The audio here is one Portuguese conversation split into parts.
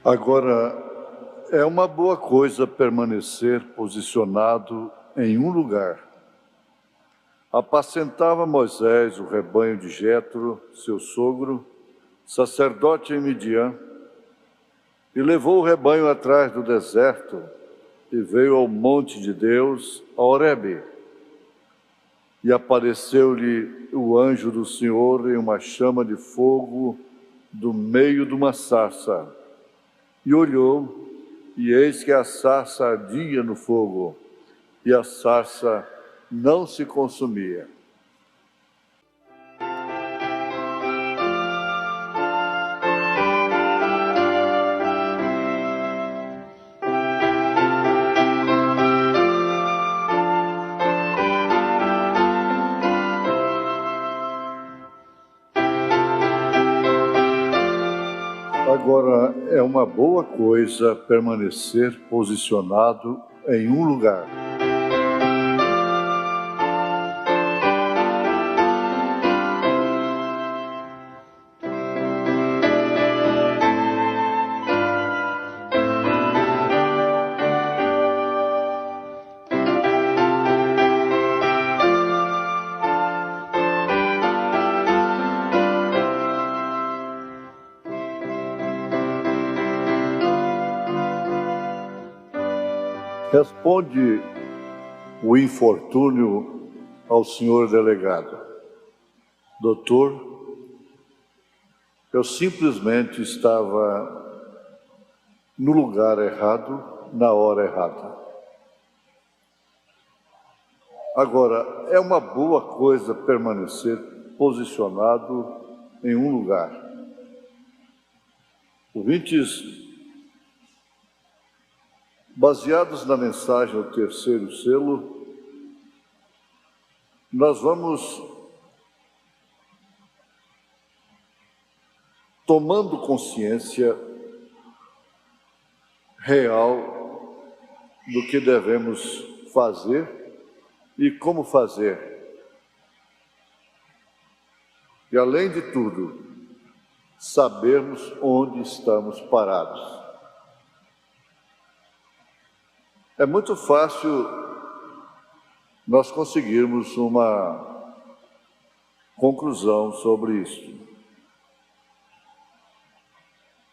Agora, é uma boa coisa permanecer posicionado em um lugar. Apacentava Moisés o rebanho de Jetro, seu sogro, sacerdote em Midian, e levou o rebanho atrás do deserto e veio ao monte de Deus, a Horebe. E apareceu-lhe o anjo do Senhor em uma chama de fogo do meio de uma sarça. E olhou, e eis que a sarça ardia no fogo, e a sarça não se consumia. Agora, é uma boa coisa permanecer posicionado em um lugar. Responde o infortúnio ao senhor delegado: doutor, eu simplesmente estava no lugar errado, na hora errada. Agora, é uma boa coisa permanecer posicionado em um lugar. Ouvintes, baseados na mensagem ao terceiro selo, nós vamos tomando consciência real do que devemos fazer e como fazer. E, além de tudo, sabermos onde estamos parados. É muito fácil nós conseguirmos uma conclusão sobre isso.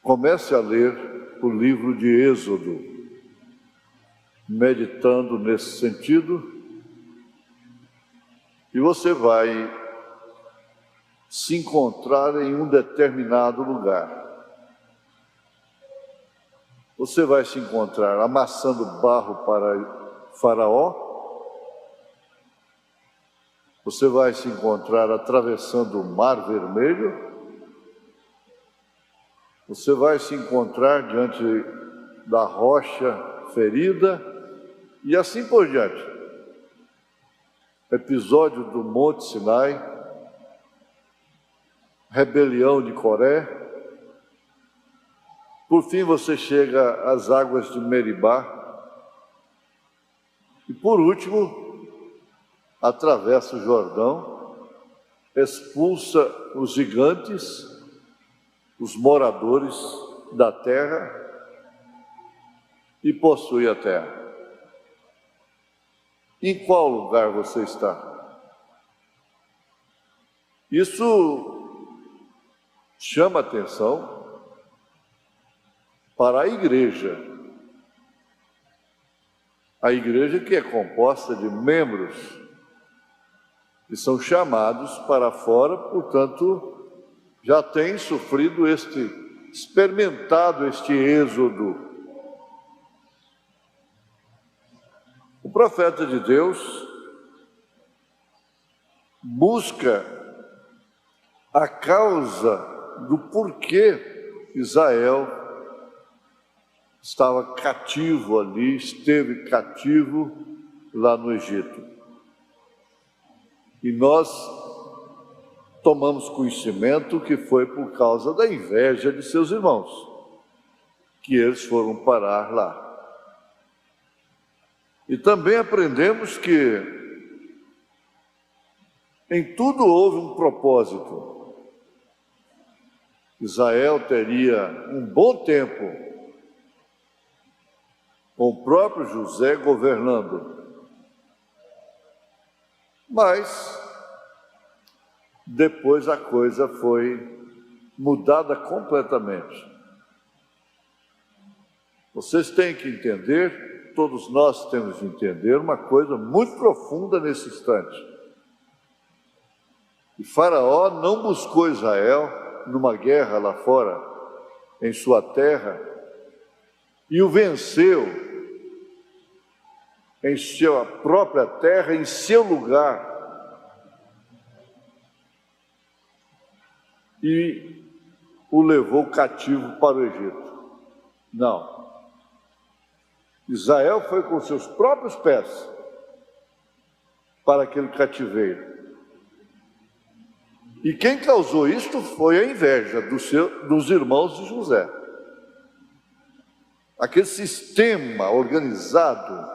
Comece a ler o livro de Êxodo, meditando nesse sentido, e você vai se encontrar em um determinado lugar. Você vai se encontrar amassando barro para Faraó, você vai se encontrar atravessando o Mar Vermelho, você vai se encontrar diante da rocha ferida e assim por diante. Episódio do Monte Sinai, rebelião de Coré. Por fim, você chega às águas de Meribá. E, por último, atravessa o Jordão, expulsa os gigantes, os moradores da terra, e possui a terra. Em qual lugar você está? Isso chama atenção para a igreja que é composta de membros que são chamados para fora, portanto, já tem sofrido experimentado este êxodo. O profeta de Deus busca a causa do porquê Israel estava cativo ali, esteve cativo lá no Egito. E nós tomamos conhecimento que foi por causa da inveja de seus irmãos, que eles foram parar lá. E também aprendemos que em tudo houve um propósito. Israel teria um bom tempo com o próprio José governando. Mas depois a coisa foi mudada completamente. Vocês têm que entender, todos nós temos que entender uma coisa muito profunda nesse instante. E Faraó não buscou Israel numa guerra lá fora, em sua terra, e o venceu em sua própria terra, em seu lugar. E o levou cativo para o Egito. Não. Israel foi com seus próprios pés para aquele cativeiro. E quem causou isto foi a inveja dos irmãos de José. Aquele sistema organizado,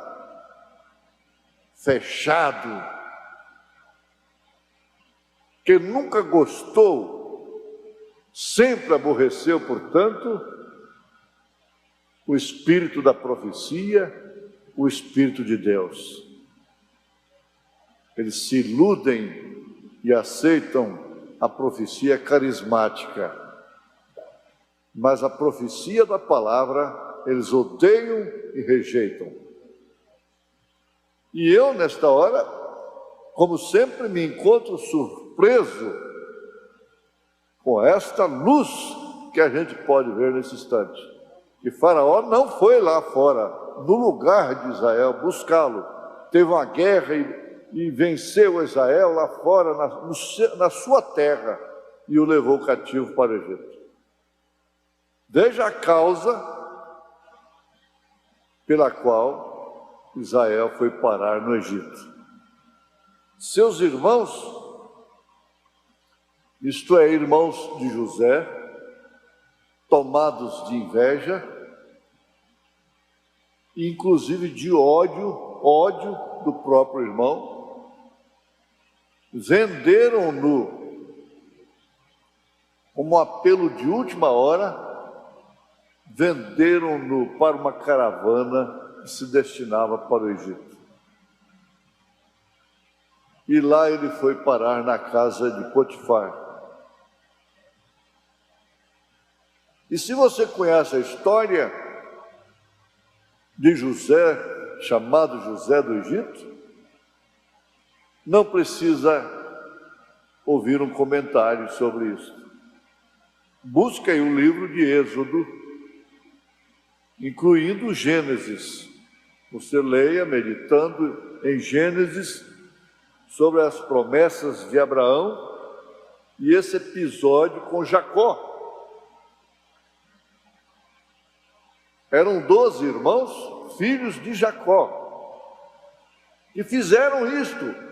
fechado, que nunca gostou, sempre aborreceu, portanto, o espírito da profecia, o espírito de Deus. Eles se iludem e aceitam a profecia carismática, mas a profecia da palavra eles odeiam e rejeitam. E eu, nesta hora, como sempre, me encontro surpreso com esta luz que a gente pode ver nesse instante. Que Faraó não foi lá fora, no lugar de Israel, buscá-lo. Teve uma guerra e venceu Israel lá fora, na sua terra, e o levou cativo para o Egito. Veja a causa pela qual Israel foi parar no Egito. Seus irmãos, isto é, irmãos de José, tomados de inveja, inclusive de ódio do próprio irmão, venderam-no como apelo de última hora, venderam-no para uma caravana que se destinava para o Egito. E lá ele foi parar na casa de Potifar. E se você conhece a história de José, chamado José do Egito, não precisa ouvir um comentário sobre isso. Busque aí o livro de Êxodo, incluindo Gênesis. Você leia meditando em Gênesis sobre as promessas de Abraão e esse episódio com Jacó. Eram 12 irmãos, filhos de Jacó, que fizeram isto.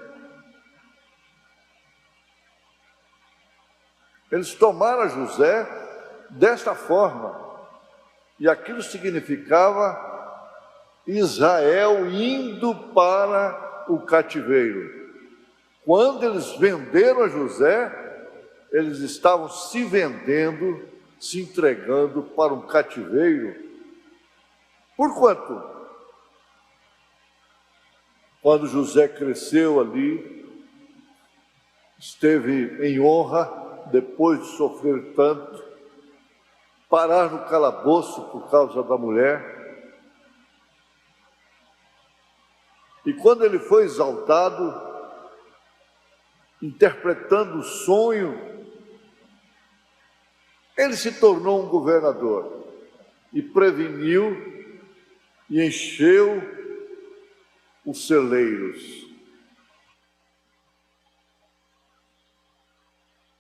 Eles tomaram José desta forma, e aquilo significava Israel indo para o cativeiro. Quando eles venderam a José, eles estavam se vendendo, se entregando para um cativeiro. Por quanto? Quando José cresceu ali, esteve em honra, depois de sofrer tanto, parar no calabouço por causa da mulher. E quando ele foi exaltado, interpretando o sonho, ele se tornou um governador e preveniu e encheu os celeiros.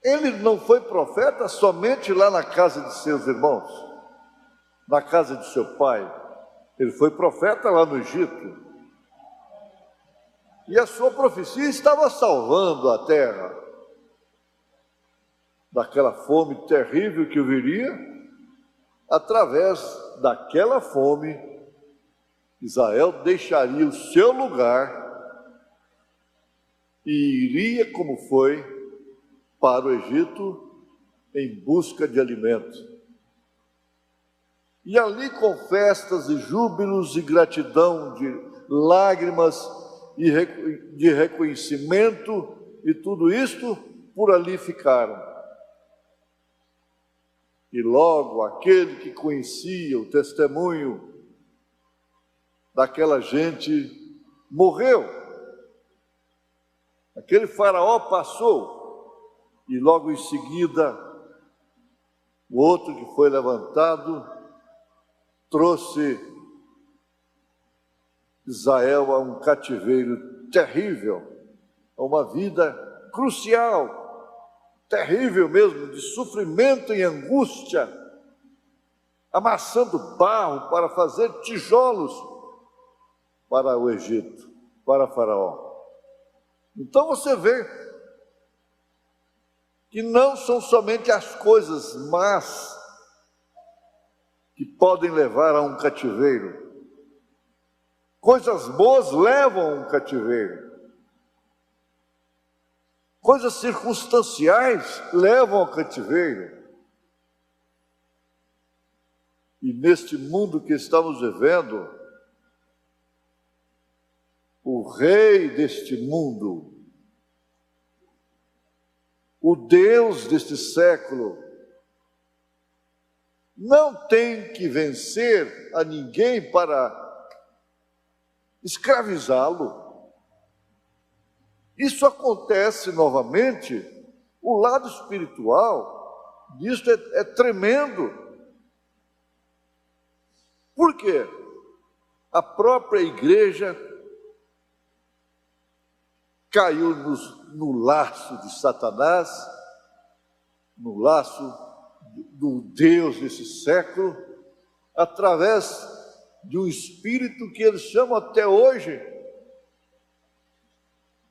Ele não foi profeta somente lá na casa de seus irmãos, na casa de seu pai. Ele foi profeta lá no Egito. E a sua profecia estava salvando a terra daquela fome terrível que viria. Através daquela fome, Israel deixaria o seu lugar e iria, como foi, para o Egito em busca de alimento. E ali com festas e júbilos e gratidão, de lágrimas e de reconhecimento, e tudo isto por ali ficaram. E logo aquele que conhecia o testemunho daquela gente morreu. Aquele faraó passou, e logo em seguida o outro que foi levantado trouxe Israel a um cativeiro terrível, a uma vida crucial, terrível mesmo, de sofrimento e angústia, amassando barro para fazer tijolos para o Egito, para Faraó. Então você vê que não são somente as coisas más que podem levar a um cativeiro. Coisas boas levam a um cativeiro. Coisas circunstanciais levam ao cativeiro. E neste mundo que estamos vivendo, o rei deste mundo, o Deus deste século, não tem que vencer a ninguém para escravizá-lo. Isso acontece novamente, o lado espiritual disso é tremendo. Por quê? A própria igreja caiu no laço de Satanás, no laço do Deus desse século, através de um espírito que eles chamam até hoje,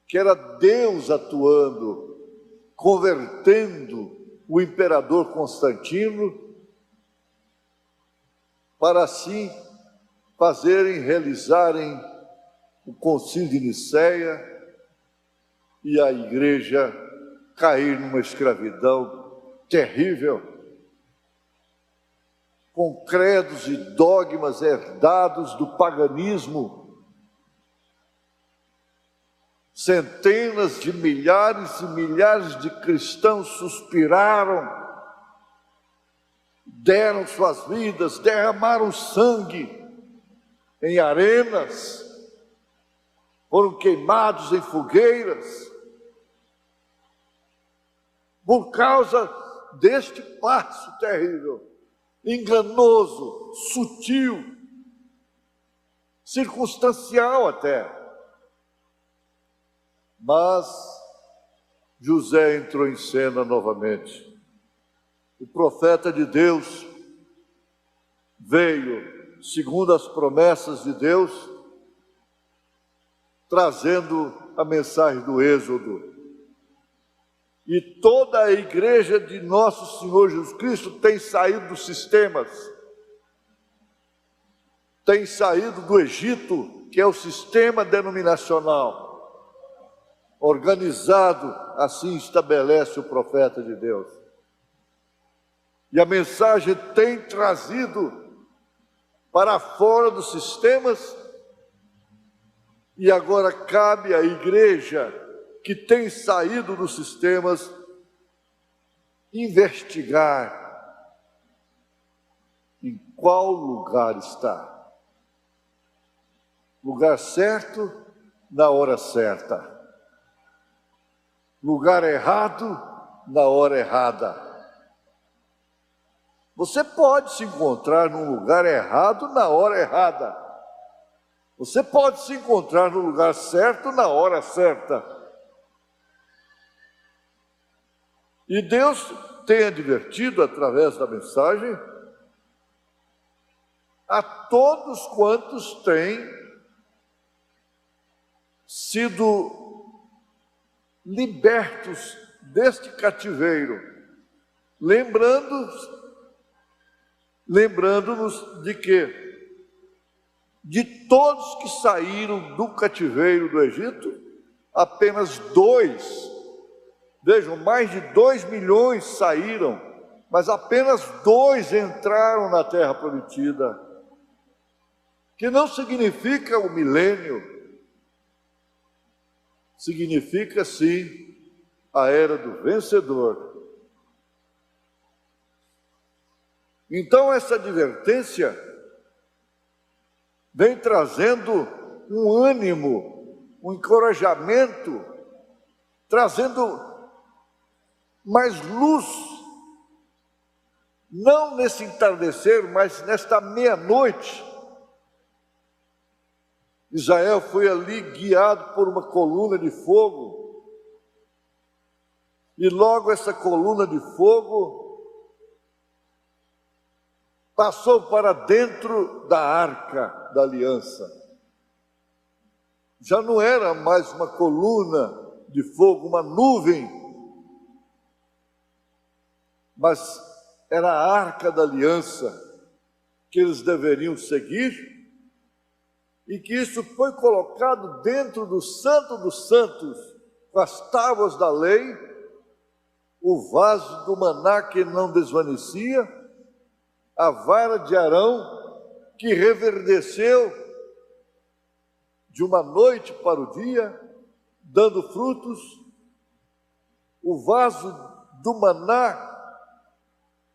que era Deus atuando, convertendo o imperador Constantino, para assim realizarem o concílio de Nicéia e a igreja cair numa escravidão terrível, com credos e dogmas herdados do paganismo. Centenas de milhares e milhares de cristãos suspiraram, deram suas vidas, derramaram sangue em arenas, foram queimados em fogueiras, por causa deste passo terrível, enganoso, sutil, circunstancial até. Mas José entrou em cena novamente. O profeta de Deus veio, segundo as promessas de Deus, trazendo a mensagem do Êxodo. E toda a igreja de nosso Senhor Jesus Cristo tem saído dos sistemas, tem saído do Egito, que é o sistema denominacional, organizado, assim estabelece o profeta de Deus. E a mensagem tem trazido para fora dos sistemas, e agora cabe à igreja que tem saído dos sistemas investigar em qual lugar está. Lugar certo, na hora certa. Lugar errado, na hora errada. Você pode se encontrar num lugar errado na hora errada. Você pode se encontrar no lugar certo na hora certa. E Deus tem advertido através da mensagem a todos quantos têm sido libertos deste cativeiro, lembrando-nos de que de todos que saíram do cativeiro do Egito, apenas 2, vejam, mais de 2 milhões saíram, mas apenas 2 entraram na terra prometida, que não significa o milênio, significa sim a era do vencedor. Então essa advertência vem trazendo um ânimo, um encorajamento, trazendo mais luz, não nesse entardecer, mas nesta meia-noite. Israel foi ali guiado por uma coluna de fogo, e logo essa coluna de fogo passou para dentro da arca da aliança. Já não era mais uma coluna de fogo, uma nuvem, mas era a arca da aliança que eles deveriam seguir, e que isso foi colocado dentro do Santo dos Santos, com as tábuas da lei, o vaso do maná que não desvanecia, a vara de Arão que reverdeceu de uma noite para o dia, dando frutos, o vaso do maná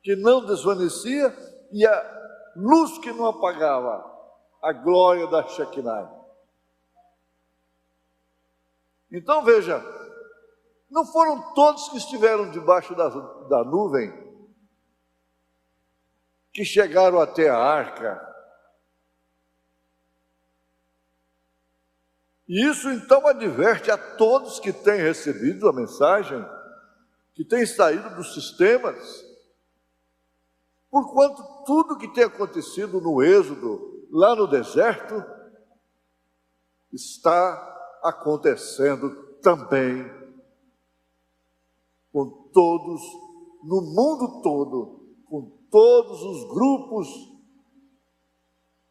que não desvanecia e a luz que não apagava, a glória da Shekinah. Então veja, não foram todos que estiveram debaixo da nuvem que chegaram até a arca. E isso então adverte a todos que têm recebido a mensagem, que têm saído dos sistemas, porquanto tudo que tem acontecido no Êxodo, lá no deserto, está acontecendo também com todos, no mundo todo, com todos os grupos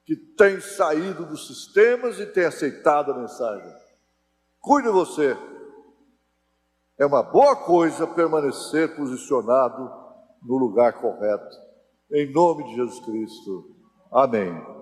que têm saído dos sistemas e têm aceitado a mensagem. Cuide você. É uma boa coisa permanecer posicionado no lugar correto. Em nome de Jesus Cristo. Amém.